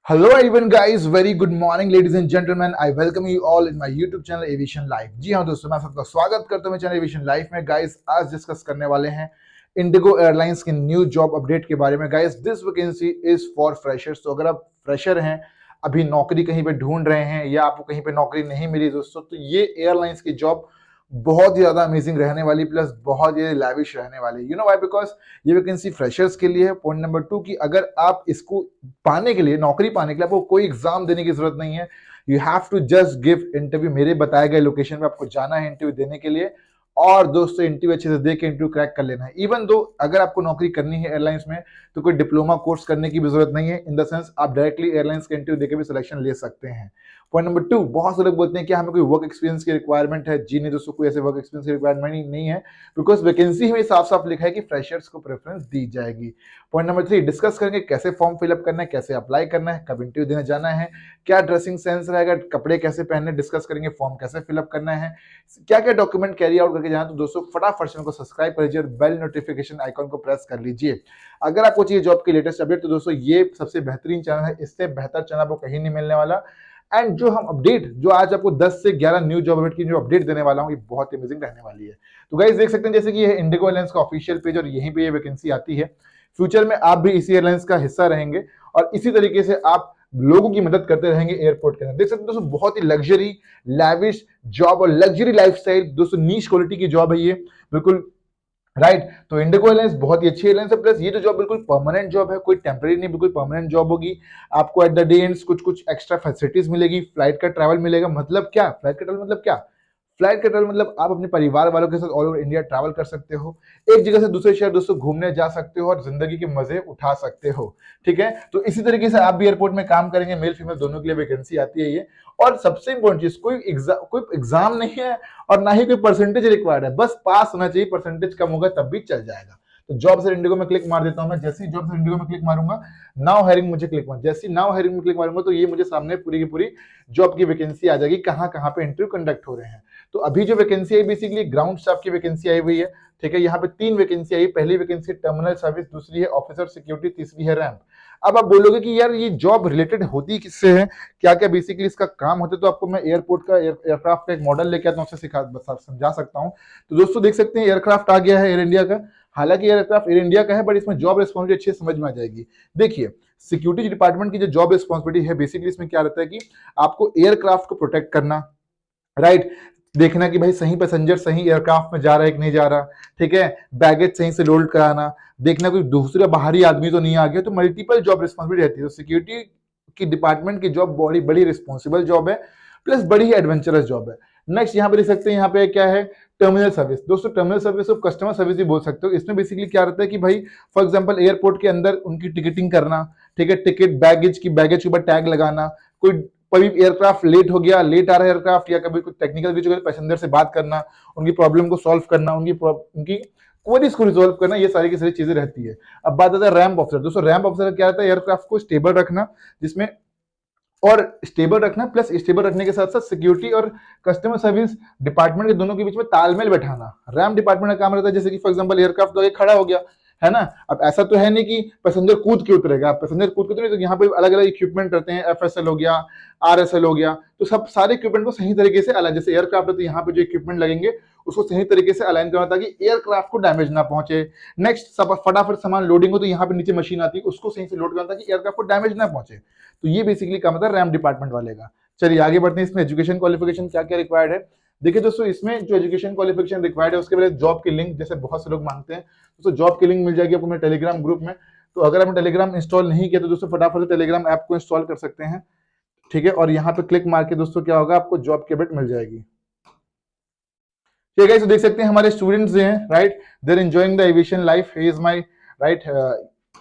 Hello everyone guys, very good morning ladies and gentlemen. I welcome you all in my YouTube channel Aviation Life. जी हाँ दोस्तों, मैं सबका स्वागत करता हूँ चैनल एविएशन लाइफ में। गाइस आज डिस्कस करने वाले हैं इंडिगो एयरलाइंस के न्यू जॉब अपडेट के बारे में। Guys this vacancy is for freshers. तो अगर आप फ्रेशर हैं, अभी नौकरी कहीं पे ढूंढ रहे हैं या आपको कहीं पे नौकरी नहीं मिली दोस्तों, तो ये एयरलाइंस की जॉब बहुत ही ज्यादा अमेजिंग रहने वाली, प्लस बहुत ही लैविश रहने वाली। You know why? बिकॉज ये वैकेंसी फ्रेशर्स के लिए है। पॉइंट नंबर 2 कि अगर आप इसको पाने के लिए, नौकरी पाने के लिए आपको कोई एग्जाम देने की जरूरत नहीं है। You have to just give interview. मेरे बताए गए लोकेशन पे आपको जाना है इंटरव्यू देने के लिए, और दोस्तों इंटरव्यू अच्छे से दे के इंटरव्यू क्रैक कर लेना है। इवन दो अगर आपको नौकरी करनी है एयरलाइंस में, तो कोई डिप्लोमा कोर्स करने की भी जरूरत नहीं है। इन द सेंस आप डायरेक्टली एयरलाइंस का इंटरव्यू देकर भी सिलेक्शन ले सकते हैं। पॉइंट नंबर 2, बहुत से लोग बोलते हैं कि हमें कोई वर्क एक्सपीरियंस की रिक्वायरमेंट है। जी नहीं दोस्तों, कोई ऐसे वर्क एक्सपीरियंस की रिक्वायरमेंट नहीं है, बिकॉज वैकेंसी में साफ साफ लिखा है कि फ्रेशर्स को प्रेफरेंस दी जाएगी। पॉइंट नंबर 3, डिस्कस करेंगे कैसे फॉर्म फिलअप करना है, कैसे अप्लाई करना है, कब इंटरव्यू देने जाना है, क्या ड्रेसिंग सेंस रहेगा, कपड़े कैसे पहनने, डिस्कस करेंगे फॉर्म कैसे फिलअप करना है, क्या क्या डॉक्यूमेंट कैरी आउट करके जाना। तो दोस्तों फटाफट चैनल को सब्सक्राइब कर लीजिए और बेल नोटिफिकेशन आइकॉन को प्रेस कर लीजिए। अगर आपको चाहिए जॉब की लेटेस्ट अपडेट, तो दोस्तों ये सबसे बेहतरीन चैनल है। इससे बेहतर चैनल आपको कहीं नहीं मिलने वाला। एंड जो हम अपडेट, जो आज आपको 10 से 11 न्यू जॉब अपडेट की जो अपडेट देने वाला हूं, ये बहुत अमेजिंग रहने वाली है। तो गाइस देख सकते हैं जैसे कि ये इंडिगो एयरलाइंस का ऑफिशियल पेज, और यहीं पे ये वैकेंसी आती है। फ्यूचर में आप भी इसी एयरलाइंस का हिस्सा रहेंगे और इसी तरीके से आप लोगों की मदद करते रहेंगे एयरपोर्ट के अंदर। देख सकते हैं दोस्तों, बहुत ही लग्जरी लैविश जॉब और लग्जरी लाइफस्टाइल, दोस्तों नीश क्वालिटी की जॉब है ये, बिल्कुल राइट। तो इंडिगो एयरलाइंस बहुत ही अच्छी एयरलाइंस है। प्लस ये जो जॉब बिल्कुल परमानेंट जॉब है, कोई टेम्पररी नहीं, बिल्कुल परमानेंट जॉब होगी। आपको एट द डे एंड कुछ कुछ एक्स्ट्रा फैसिलिटीज मिलेगी। फ्लाइट का ट्रैवल मिलेगा। मतलब क्या फ्लाइट का ट्रैवल मतलब क्या? फ्लाइट का ट्रैवल मतलब आप अपने परिवार वालों के साथ ऑल ओवर इंडिया ट्रैवल कर सकते हो। एक जगह से दूसरे शहर दोस्तों घूमने जा सकते हो और जिंदगी के मजे उठा सकते हो। ठीक है, तो इसी तरीके से आप भी एयरपोर्ट में काम करेंगे। मेल फीमेल दोनों के लिए वैकेंसी आती है ये। और सबसे इंपॉर्टेंट चीज, कोई एग्जाम नहीं है और ना ही कोई परसेंटेज रिक्वायर्ड है। बस पास होना चाहिए, परसेंटेज कम होगा तब भी चल जाएगा। तो जॉब से इंडिगो में क्लिक मार देता हूं मैं। जैसे ही जॉब से इंडिगो में क्लिक मारूंगा, नाउ हायरिंग मुझे क्लिक मार, जैसे ही नाउ हायरिंग में क्लिक मारूंगा, तो ये मुझे सामने पूरी की पूरी जॉब की वैकेंसी आ जाएगी, कहां कहां पे इंटरव्यू कंडक्ट हो रहे हैं। तो अभी जो वैकेंसी है बेसिकली ग्राउंड स्टाफ की वैकेंसी आई हुई है। ठीक है, यहाँ पे 3 वैकेंसी आई। पहली वैकेंसी टर्मिनल सर्विस, दूसरी है ऑफिसर सिक्योरिटी, तीसरी है रैंप। अब आप बोलोगे कि यार ये जॉब रिलेटेड होती किससे है, क्या क्या बेसिकली इसका काम होता है? तो आपको मैं एयरपोर्ट का एयरक्राफ्ट का एक मॉडल लेके आता हूँ, उससे समझा सकता हूँ। तो दोस्तों देख सकते हैं एयरक्राफ्ट आ गया है एयर इंडिया का। हालांकि एयरक्राफ्ट एयर इंडिया का है, बट इसमें जॉब रिस्पॉन्सिबिलिटी अच्छी समझ में आ जाएगी। देखिए, सिक्योरिटी डिपार्टमेंट की जो जॉब रिस्पॉन्सिबिलिटी है, बेसिकली इसमें क्या रहता है कि आपको एयरक्राफ्ट को प्रोटेक्ट करना, राइट। देखना कि भाई सही पैसेंजर सही एयरक्राफ्ट में जा रहा है कि नहीं जा रहा। ठीक है, बैगेज सही से लोड कराना, देखना कोई दूसरा बाहरी आदमी तो नहीं आ गया। तो मल्टीपल जॉब रिस्पॉन्सिबिलिटी रहती है। तो सिक्योरिटी की डिपार्टमेंट की जॉब बड़ी बड़ी रिस्पॉन्सिबल जॉब है, प्लस बड़ी ही एडवेंचरस जॉब है। नेक्स्ट यहाँ पे देख सकते हैं, यहाँ पे क्या है, टर्मिनल सर्विस। दोस्तों terminal service of customer service भी बोल सकते हो। इसमें बेसिकली क्या रहता है कि भाई फॉर एग्जांपल एयरपोर्ट के अंदर उनकी टिकटिंग करना। ठीक है, टिकट बैगेज के ऊपर टैग लगाना, कोई कभी एयरक्राफ्ट लेट हो गया, लेट आ रहा है एयरक्राफ्ट, या कभी कुछ टेक्निकल इशू, पैसेंजर से बात करना, उनकी प्रॉब्लम को सॉल्व करना, उनकी क्वेरीज को रिजॉल्व करना, ये सारी की सारी चीजें रहती है। अब बात आता है रैंप ऑफिसर। दोस्तों रैंप ऑफिसर क्या रहता है, एयरक्राफ्ट को स्टेबल रखना, जिसमें और स्टेबल रखना, प्लस स्टेबल रखने के साथ साथ सिक्योरिटी और कस्टमर सर्विस डिपार्टमेंट के दोनों के बीच में तालमेल बैठाना रैम डिपार्टमेंट का काम रहता है। जैसे कि फॉर एग्जांपल एयरक्राफ्ट तो खड़ा हो गया है ना, अब ऐसा तो है नहीं कि पैसेंजर कूद के उतरेगा। पैसेंजर कूद के उतरेगा तो यहाँ पे अलग अलग इक्विपमेंट रहते हैं, एफएसएल हो गया, आरएसएल हो गया। तो सब सारे इक्विपमेंट को सही तरीके से अलाइन, जैसे एयरक्राफ्ट है तो यहाँ पे जो इक्विपमेंट लगेंगे उसको सही तरीके से अलाइन करना ताकि एयरक्राफ्ट को डैमेज ना पहुंचे। नेक्स्ट सब फटाफट सामान लोडिंग हो तो यहाँ पे नीचे मशीन आती है, उसको सही से लोड करना ताकि एयरक्राफ्ट को डैमेज ना पहुंचे। तो ये बेसिकली काम होता है रैम डिपार्टमेंट वाले का। चलिए आगे बढ़ते हैं। इसमें एजुकेशन क्वालिफिकेशन क्या क्या रिक्वायर्ड है। देखिए दोस्तों, इसमें जो एजुकेशन क्वालिफिकेशन रिक्वायर्ड है उसके बाद जॉब की लिंक, जैसे बहुत से लोग मांगते हैं, दोस्तों जॉब की लिंक मिल जाएगी आपको मेरे टेलीग्राम ग्रुप में। तो अगर आपने टेलीग्राम इंस्टॉल नहीं किया तो दोस्तों फटाफट से टेलीग्राम ऐप को इंस्टॉल कर सकते हैं। ठीक है, और यहाँ पे क्लिक मार के दोस्तों क्या होगा, आपको जॉब की अपडेट मिल जाएगी। ठीक है, तो देख सकते हैं हमारे स्टूडेंट्स हैं, right, there enjoying the aviation life. He is my right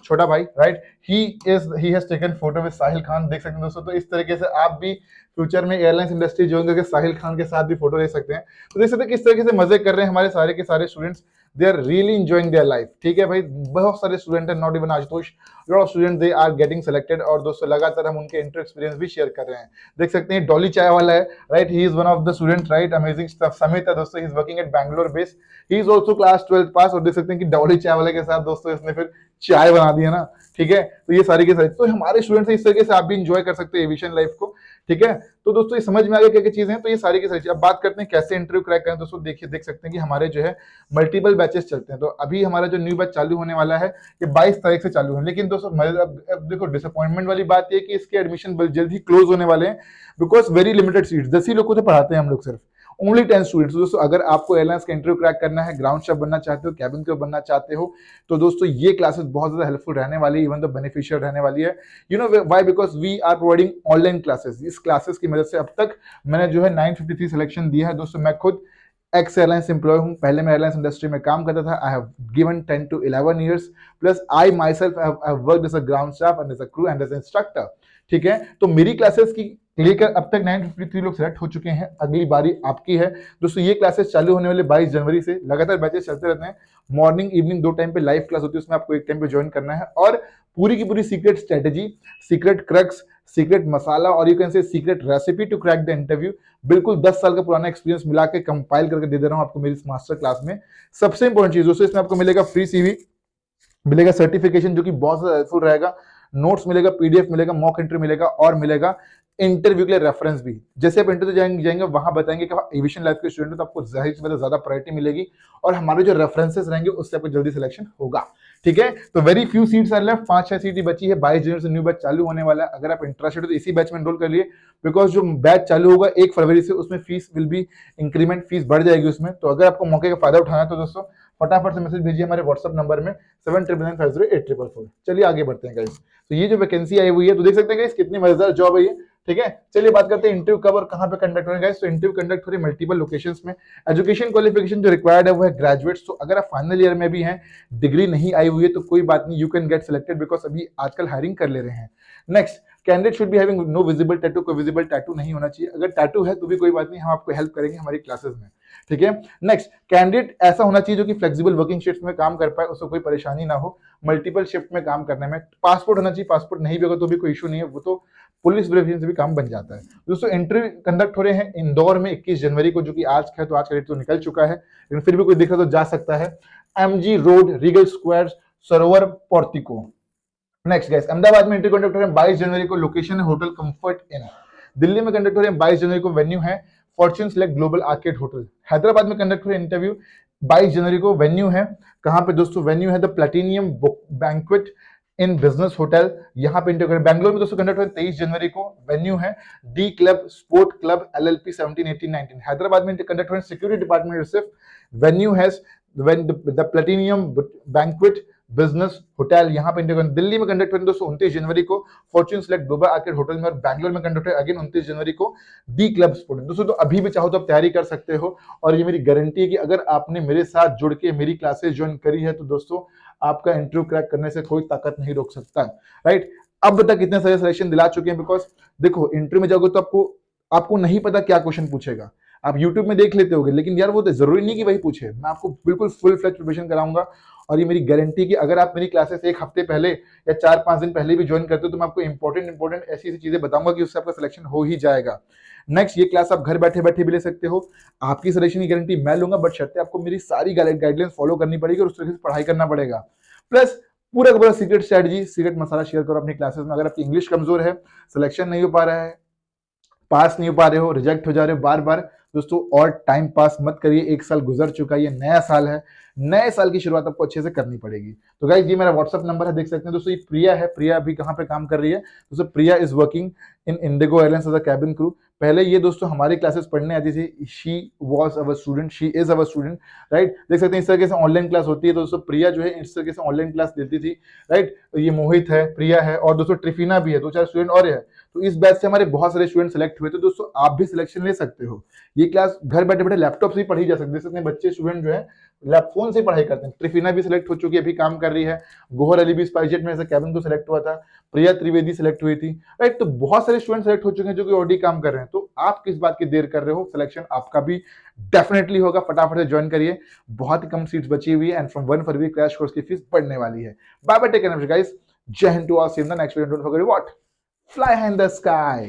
छोटा भाई, right, he has taken photo with Sahil Khan. देख सकते हैं दोस्तों, तो इस तरीके से आप भी फ्यूचर में एयरलाइंस इंडस्ट्री ज्वाइन करके साहिल खान के साथ भी फोटो ले सकते हैं। तो देख सकते हैं किस तरीके से मजे कर रहे हैं हमारे सारे के सारे students. They are really enjoying their life. ठीक है भाई, बहुत सारे स्टूडेंट हैं, not even Ashutosh, lot of student they are getting selected. और दोस्तों लगातार हम उनके इंटर एक्सपीरियंस भी शेयर कर रहे हैं। देख सकते हैं डॉली चाय वाला है, right, he is one of the student, right, amazing stuff. Samit है दोस्तों, he is working at Bangalore base, he is also class 12th pass. और देख सकते हैं कि डॉली चाय वाले के साथ दोस्तों इसने फिर चाय बना दी है ना। ठीक है, तो ये सारी के सारी तो हमारे स्टूडेंट से इस तरीके से आप भी इंजॉय कर सकते हैं एविएशन लाइफ को। ठीक है, तो दोस्तों ये समझ में आ गया क्या क्या चीजें हैं। तो ये सारी की सारी चीज, अब बात करते हैं कैसे इंटरव्यू क्रैक करें। दोस्तों देखिए, देख सकते हैं कि हमारे जो है मल्टीपल बैचेस चलते हैं। तो अभी हमारा जो न्यू बैच चालू होने वाला है ये 22 तारीख से चालू है। लेकिन दोस्तों अब देखो डिसअपॉइंटमेंट वाली बात ये कि इसके एडमिशन जल्द ही क्लोज होने वाले हैं, बिकॉज वेरी लिमिटेड सीट्स, 10 ही लोग को तो पढ़ाते हैं हम लोग, सिर्फ ओनली 10 स्टूडेंट्स। दोस्तों अगर आपको एयरलाइंस का इंटरव्यू क्रैक करना है, ग्राउंड शेफ बनना चाहते हो, कैबिन क्रू बनना चाहते हो, तो दोस्तों ये क्लासेस बहुत ज्यादा हेल्पफुल रहने वाली है, इवन द बेनिफिशियल रहने वाली है। You know why? Because we are providing online classes. इस क्लासेस की मदद से अब तक मैंने जो है 953 सिलेक्शन दिया है। दोस्तों मैं खुद एक्स एयरलाइंस एम्प्लॉय हूँ, पहले मैं एयरलाइंस इंडस्ट्री में काम करता था। I have given 10 to 11 years plus I myself have worked as a ground staff and as a crew and as instructor. ठीक है, तो मेरी क्लासेस की लेकर अब तक 953 लोग सेलेक्ट हो चुके हैं। अगली बारी आपकी है दोस्तों। ये क्लासेस चालू होने वाले 22 जनवरी से, लगातार बैचेस चलते रहते हैं। मॉर्निंग इवनिंग 2 टाइम पे लाइव क्लास होती है, उसमें आपको एक टाइम पे ज्वाइन करना है। और पूरी की पूरी secret strategy, secret crux, secret मसाला और you can say secret recipe to crack the interview, बिल्कुल 10 साल का पुराना एक्सपीरियंस मिला के कंपाइल करके दे रहा हूं आपको मेरी मास्टर क्लास में। सबसे इंपॉर्टेंट चीज दोस्तों, इसमें आपको मिलेगा फ्री सीवी, मिलेगा सर्टिफिकेशन जो कि बहुत ज्यादा हेल्पफुल रहेगा, नोट्स मिलेगा, पीडीएफ मिलेगा, मॉक इंटरव्यू मिलेगा और मिलेगा इंटरव्यू के लिए रेफरेंस भी। जैसे आप इंटरव्यू जाएंगे वहां बताएंगे कि एविएशन लाइफ के स्टूडेंट हो तो आपको जाहिर सी बात है ज्यादा प्रायोरिटी मिलेगी और हमारे जो रेफरेंसेस रहेंगे उससे आपको जल्दी सिलेक्शन होगा। ठीक है, तो very few seats are left, 5-6 seat ही बची है। 22 जनवरी से न्यू बैच चालू होने वाला है। अगर आप इंटरेस्टेड हो तो इसी बैच में एनरोल कर लिए, बिकॉज जो बैच चालू होगा 1 फरवरी से, उसमें fees will be increment, fees बढ़ जाएगी उसमें। तो अगर आपको मौके का फायदा उठाना है तो दोस्तों फटाफट से मैसेज भेजिए हमारे व्हाट्सएप नंबर में 79950844। चलिए आगे बढ़ते हैं गाइस। तो ये जो वैकेंसी आई हुई है तो देख सकते हैं गाइस कितनी मजेदार जॉब है ये। ठीक है, चलिए बात करते हैं इंटरव्यू कब और कहां पे कंडक्ट हो रहा है गाइस। तो इंटरव्यू कंडक्ट हो रही है मल्टीपल लोकेशंस में। एजुकेशन क्वालिफिकेशन जो रिक्वायर्ड है वो है ग्रेजुएट्स। तो अगर आप फाइनल ईयर में भी हैं, डिग्री नहीं आई हुई है तो कोई बात नहीं, you can get selected, because अभी आजकल हायरिंग कर ले रहे हैं। Next, candidate should be having no visible tattoo, कोई विजिबल टैटू नहीं होना चाहिए। अगर टैटू है तो भी कोई बात नहीं, हम आपको हेल्प करेंगे हमारी क्लासेस में। ठीक है, नेक्स्ट, कैंडिडेट ऐसा होना चाहिए जो कि फ्लेक्सिबल वर्किंग शिफ्ट में काम कर पाए, उसको कोई परेशानी ना हो मल्टीपल शिफ्ट में काम करने में। पासपोर्ट होना चाहिए, पासपोर्ट नहीं भी होगा तो भी कोई इशू नहीं है, वो तो पुलिस वेरिफिकेशन से भी काम बन जाता है। दोस्तों इंटरव्यू कंडक्ट हो रहे हैं इंदौर में 21 जनवरी को, जो कि आज है तो आज का डेट तो निकल चुका है, लेकिन फिर भी कोई दिख रहा तो जा सकता है। एमजी रोड, रीगल स्क्वायर, सरोवर, पोर्टिको। नेक्स्ट गाइस, अहमदाबाद में इंटरव्यू कंडक्ट हो रहे हैं 22 जनवरी को, लोकेशन है होटल कंफर्ट इन। दिल्ली में कंडक्ट हो रहे हैं 22 जनवरी को, वेन्यू है Fortune select global arcade hotel. Hyderabad में कंडक्ट हो रहे हैं इंटरव्यू 22 जनवरी को, वेन्यू है कहां पे दोस्तों, वेन्यू है the platinum banquet in business hotel, यहाँ पे इंटरव्यू। बैंगलोर में दोस्तों कंडक्ट हो रहे हैं 23 जनवरी को, वेन्यू है D club sport club LLP 17, 18, 19। Hyderabad में कंडक्ट हो रहे हैं सिक्योरिटी डिपार्टमेंट रिसिफ, वेन्यू है the platinum banquet business hotel, यहाँ पे इंटरव्यू। दिल्ली में कंडक्ट हो रहे हैं दोस्तों 29 जनवरी को, Fortune select global arcade hotel में। और बैंगलोर में कंडक्ट है अगेन 29 जनवरी को, डी क्लब स्पोर्ट। दोस्तों तो अभी भी चाहो तो आप तैयारी कर सकते हो, और ये मेरी गारंटी है कि अगर आपने मेरे साथ जुड़ के मेरी क्लासेस ज्वाइन करी है तो दोस्तों आपका इंटरव्यू क्रैक करने से कोई ताकत नहीं रोक सकता, राइट। अब तक इतने सारे सिलेक्शन दिला चुके हैं, बिकॉज देखो इंटरव्यू में जाओगे तो आपको नहीं पता क्या क्वेश्चन पूछेगा, आप यूट्यूब में देख लेते होगे, लेकिन यार वो तो जरूरी नहीं कि वही पूछे। मैं आपको बिल्कुल फुल फ्लेज प्रिपरेशन कराऊंगा, और ये मेरी गारंटी कि अगर आप मेरी क्लासेस एक हफ्ते पहले या 4-5 दिन पहले भी ज्वाइन करते हो तो मैं आपको इंपॉर्टेंट ऐसी चीजें बताऊंगा कि उससे आपका सिलेक्शन हो ही जाएगा। नेक्स्ट, ये क्लास आप घर बैठे बैठे भी ले सकते हो, आपकी सिलेक्शन की गारंटी मैं लूंगा, बट शर्त आपको मेरी सारी गाइडलाइंस फॉलो करनी पड़ेगी और उस तरीके से पढ़ाई करना पड़ेगा। प्लस पूरा का पूरा सीक्रेट स्ट्रेटजी, सीक्रेट मसाला शेयर करो अपनी क्लासेस में। अगर आपकी इंग्लिश कमजोर है, सिलेक्शन नहीं हो पा रहा है, पास नहीं हो पा रहे हो, रिजेक्ट हो जा रहे हो बार बार, दोस्तों और टाइम पास मत करिए। 1 साल गुजर चुका है, ये नया साल है, नए साल की शुरुआत आपको अच्छे से करनी पड़ेगी। तो गाइस ये मेरा व्हाट्सअप नंबर है, देख सकते हैं दोस्तों। ये प्रिया है, प्रिया अभी कहाँ पे काम कर रही है दोस्तों, Priya is working in IndiGo Airlines as a cabin crew. पहले ये दोस्तों हमारी क्लासेस पढ़ने आती थी, she was our student, she is our student, right. देख सकते हैं इस तरीके से ऑनलाइन क्लास होती है, तो दोस्तों प्रिया जो है इस तरीके से ऑनलाइन क्लास देती थी, राइट। तो ये मोहित है, प्रिया है, और दोस्तों ट्रिफिना भी है, 2-4 स्टूडेंट और है। तो इस बैच से हमारे बहुत सारे स्टूडेंट सेलेक्ट हुए, तो दोस्तों आप भी सिलेक्शन ले सकते हो। ये क्लास घर बैठे बैठे लैपटॉप से ही पढ़ी जा सकती है। देख सकते हैं बच्चे स्टूडेंट जो है फोन से पढ़ाई करते हैं। ट्रिफिना भी सिलेक्ट हो चुकी है, अभी काम कर रही है। गोहर अली भी स्पाइसजेट में से कैबिन को सिलेक्ट हुआ था। प्रिया त्रिवेदी सिलेक्ट हुई थी, राइट। तो बहुत सारे स्टूडेंट सेलेक्ट हो चुके हैं जो कि ऑलरेडी काम कर रहे हैं। तो आप किस बात की देर कर रहे हो, सिलेक्शन आपका भी डेफिनेटली होगा। फटाफट से ज्वाइन करिए, बहुत ही कम सीट्स बची हुई है एंड फ्रॉम 1 फरवरी क्रैश कोर्स की फीस बढ़ने वाली है। Bye bye, take care guys, जय हिंद to all, see you in the next video, don't forget what, fly high in the sky.